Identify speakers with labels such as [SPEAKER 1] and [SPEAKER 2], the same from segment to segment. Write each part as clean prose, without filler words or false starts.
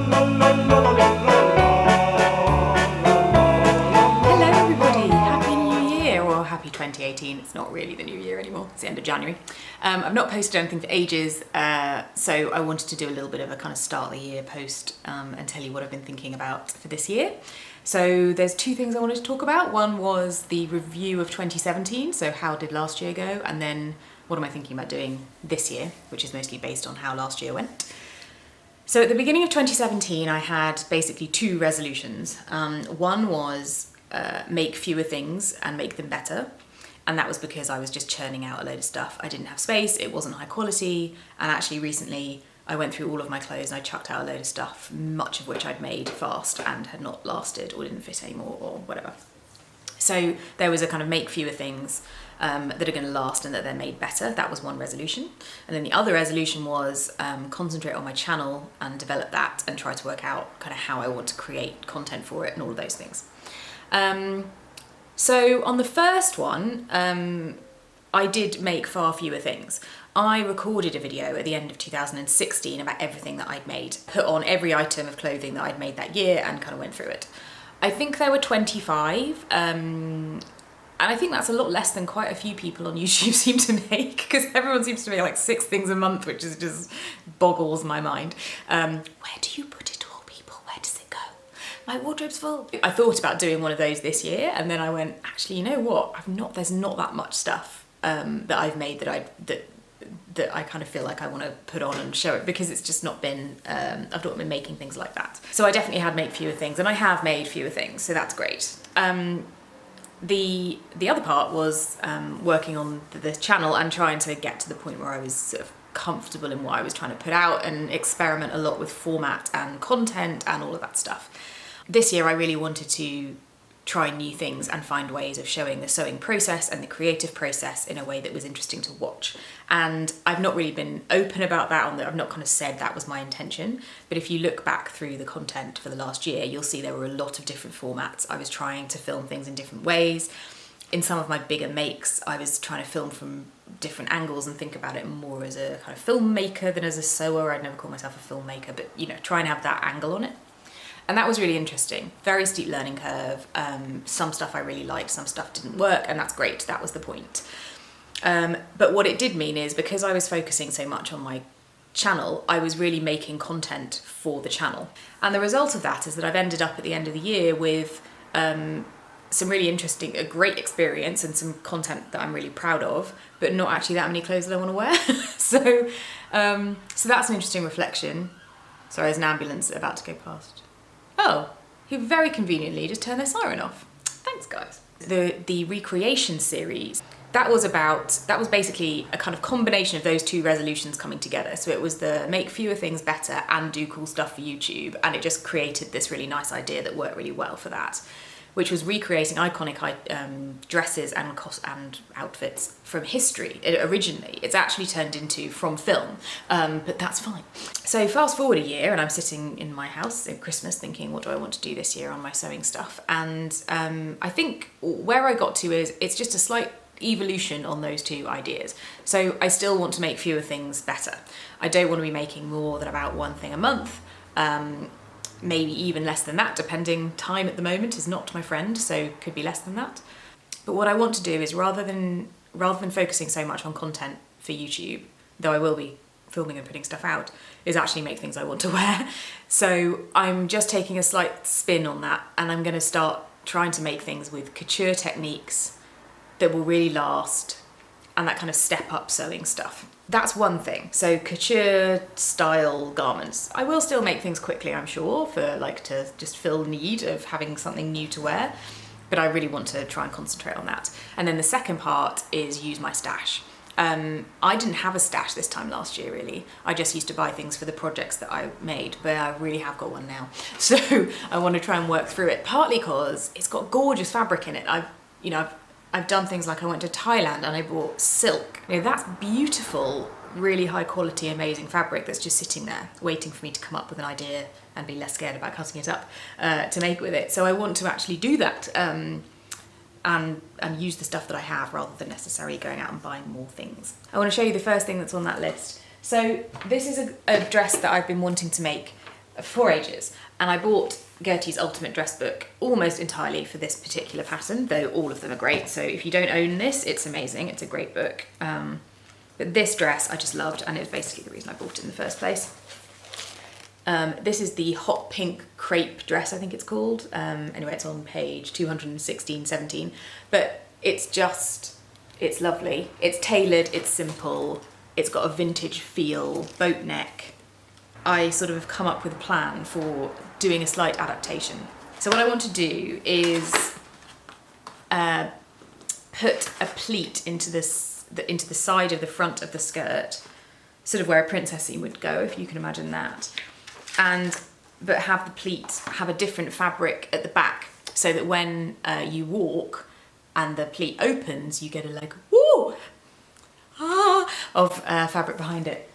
[SPEAKER 1] Hello everybody, Happy New Year, or Happy 2018, it's not really the new year anymore, it's the end of January. I've not posted anything for ages, so I wanted to do a little bit of a kind of start of the year post and tell you what I've been thinking about for this year. So there's two things I wanted to talk about. One was the review of 2017, so how did last year go, and then what am I thinking about doing this year, which is mostly based on how last year went. So at the beginning of 2017, I had basically two resolutions. One was make fewer things and make them better. And that was because I was just churning out a load of stuff. I didn't have space, it wasn't high quality. And actually recently I went through all of my clothes and I chucked out a load of stuff, much of which I'd made fast and had not lasted or didn't fit anymore or whatever. So there was a kind of make fewer things that are going to last and that they're made better. That was one resolution. And then the other resolution was concentrate on my channel and develop that and try to work out kind of how I want to create content for it and all of those things. So on the first one, I did make far fewer things. I recorded a video at the end of 2016 about everything that I'd made, put on every item of clothing that I'd made that year and kind of went through it. I think there were 25, and I think that's a lot less than quite a few people on YouTube seem to make, because everyone seems to make like 6 things a month, which is just boggles my mind. Where do you put it all, people? Where does it go? My wardrobe's full. I thought about doing one of those this year, and then I went, actually, you know what? There's not that much stuff that I've made that I kind of feel like I want to put on and show it, because it's just not been, I've not been making things like that. So I definitely had make fewer things, and I have made fewer things, so that's great. The other part was working on the channel and trying to get to the point where I was sort of comfortable in what I was trying to put out and experiment a lot with format and content and all of that stuff. This year I really wanted to try new things and find ways of showing the sewing process and the creative process in a way that was interesting to watch. And I've not really been open about that, I've not kind of said that was my intention, but if you look back through the content for the last year, you'll see there were a lot of different formats. I was trying to film things in different ways. In some of my bigger makes, I was trying to film from different angles and think about it more as a kind of filmmaker than as a sewer. I'd never call myself a filmmaker, but you know, try and have that angle on it. And that was really interesting. Very steep learning curve. Some stuff I really liked, some stuff didn't work, and that's great. That was the point. But what it did mean is, because I was focusing so much on my channel, I was really making content for the channel. And the result of that is that I've ended up at the end of the year with some really interesting, a great experience and some content that I'm really proud of, but not actually that many clothes that I want to wear. So that's an interesting reflection. Sorry, there's an ambulance about to go past. Oh, who very conveniently just turned their siren off. Thanks, guys. The recreation series, that was basically a kind of combination of those two resolutions coming together. So it was the make fewer things better and do cool stuff for YouTube, and it just created this really nice idea that worked really well for that, which was recreating iconic dresses and outfits from history. Originally, it's actually turned into from film, but that's fine. So fast forward a year, and I'm sitting in my house at Christmas thinking, what do I want to do this year on my sewing stuff? And I think where I got to is it's just a slight evolution on those two ideas. So I still want to make fewer things better. I don't want to be making more than about one thing a month. Maybe even less than that, depending. Time at the moment is not my friend, so could be less than that. But what I want to do is, rather than focusing so much on content for YouTube, though I will be filming and putting stuff out, is actually make things I want to wear. So I'm just taking a slight spin on that, and I'm going to start trying to make things with couture techniques that will really last, and that kind of step up sewing stuff. That's one thing. So couture style garments. I will still make things quickly, I'm sure, for like to just fill need of having something new to wear, but I really want to try and concentrate on that. And then the second part is use my stash. I didn't have a stash this time last year, really. I just used to buy things for the projects that I made, but I really have got one now. So I want to try and work through it, partly because it's got gorgeous fabric in it. I've done things like I went to Thailand and I bought silk. You know, that's beautiful, really high quality, amazing fabric that's just sitting there waiting for me to come up with an idea and be less scared about cutting it up to make with it. So I want to actually do that and use the stuff that I have rather than necessarily going out and buying more things. I want to show you the first thing that's on that list. So this is a dress that I've been wanting to make for ages. And I bought Gertie's Ultimate Dress Book almost entirely for this particular pattern, though all of them are great. So if you don't own this, it's amazing. It's a great book. But this dress I just loved, and it was basically the reason I bought it in the first place. This is the hot pink crepe dress, I think it's called. Anyway, it's on page 216, 17. But it's lovely. It's tailored, it's simple, it's got a vintage feel, boat neck. I sort of have come up with a plan for doing a slight adaptation. So what I want to do is put a pleat into the side of the front of the skirt, sort of where a princess seam would go, if you can imagine that. But have the pleat have a different fabric at the back, so that when you walk and the pleat opens, you get a like, woo, of fabric behind it.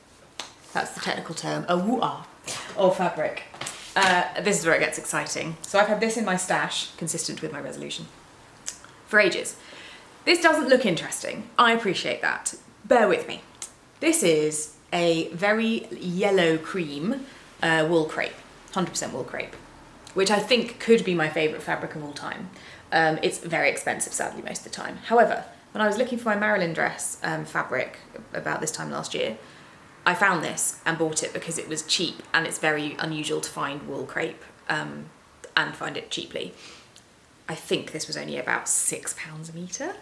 [SPEAKER 1] That's the technical term, a woo-ah of fabric. This is where it gets exciting. So I've had this in my stash, consistent with my resolution, for ages. This doesn't look interesting. I appreciate that. Bear with me. This is a very yellow cream wool crepe, 100% wool crepe, which I think could be my favourite fabric of all time. It's very expensive, sadly, most of the time. However, when I was looking for my Marilyn dress fabric about this time last year, I found this and bought it because it was cheap, and it's very unusual to find wool crepe and find it cheaply. I think this was only about £6 a metre.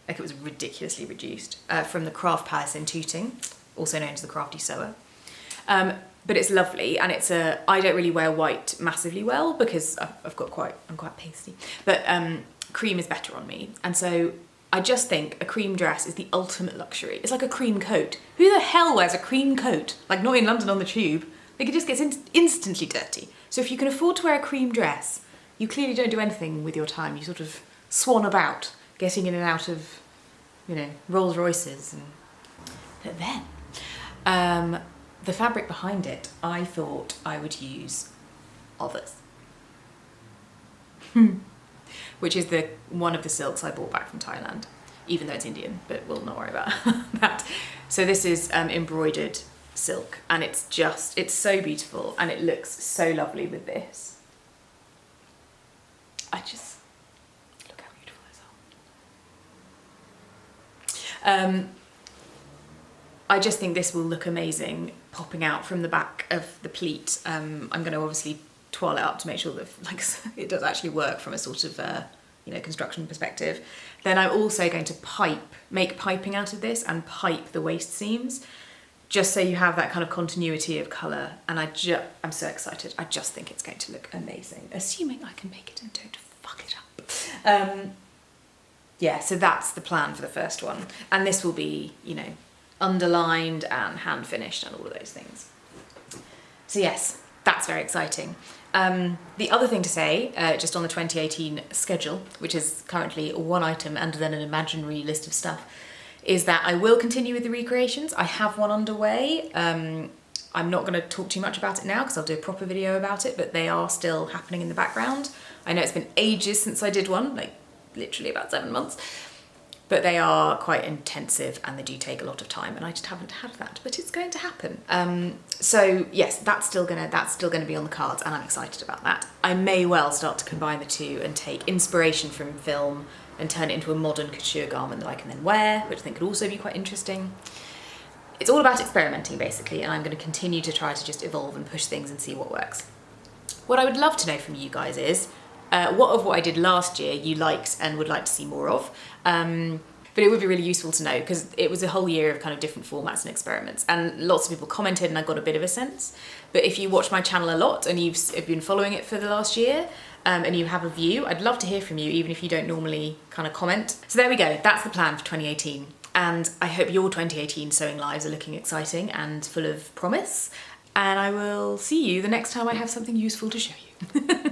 [SPEAKER 1] Like, it was ridiculously reduced, from the Craft Palace in Tooting, also known as the Crafty Sewer. But it's lovely, and I don't really wear white massively well because I'm quite pasty, but cream is better on me. And so I just think a cream dress is the ultimate luxury. It's like a cream coat. Who the hell wears a cream coat? Like, not in London on the tube. Like, it just gets instantly dirty. So if you can afford to wear a cream dress, you clearly don't do anything with your time. You sort of swan about, getting in and out of, Rolls Royces. But then, the fabric behind it, I thought I would use others. Which is one of the silks I bought back from Thailand, even though it's Indian, but we'll not worry about that. So this is embroidered silk, and it's so beautiful, and it looks so lovely with this. Look how beautiful those are. I just think this will look amazing popping out from the back of the pleat. I'm going to obviously twirl it up to make sure that it does actually work from a sort of construction perspective. Then I'm also going to make piping out of this and pipe the waist seams, just so you have that kind of continuity of colour. And I'm so excited. I just think it's going to look amazing, assuming I can make it and don't fuck it up. Yeah, so that's the plan for the first one. And this will be, underlined and hand finished and all of those things. So yes, that's very exciting. The other thing to say, just on the 2018 schedule, which is currently one item and then an imaginary list of stuff, is that I will continue with the recreations. I have one underway. I'm not going to talk too much about it now because I'll do a proper video about it, but they are still happening in the background. I know it's been ages since I did one, like literally about 7 months, but they are quite intensive and they do take a lot of time, and I just haven't had that, but it's going to happen. So yes, that's still gonna be on the cards, and I'm excited about that. I may well start to combine the two and take inspiration from film and turn it into a modern couture garment that I can then wear, which I think could also be quite interesting. It's all about experimenting, basically, and I'm going to continue to try to just evolve and push things and see what works. What I would love to know from you guys is what I did last year you liked and would like to see more of. But it would be really useful to know, because it was a whole year of kind of different formats and experiments, and lots of people commented and I got a bit of a sense. But if you watch my channel a lot and you've been following it for the last year, and you have a view, I'd love to hear from you, even if you don't normally kind of comment. So there we go, that's the plan for 2018. And I hope your 2018 sewing lives are looking exciting and full of promise. And I will see you the next time I have something useful to show you.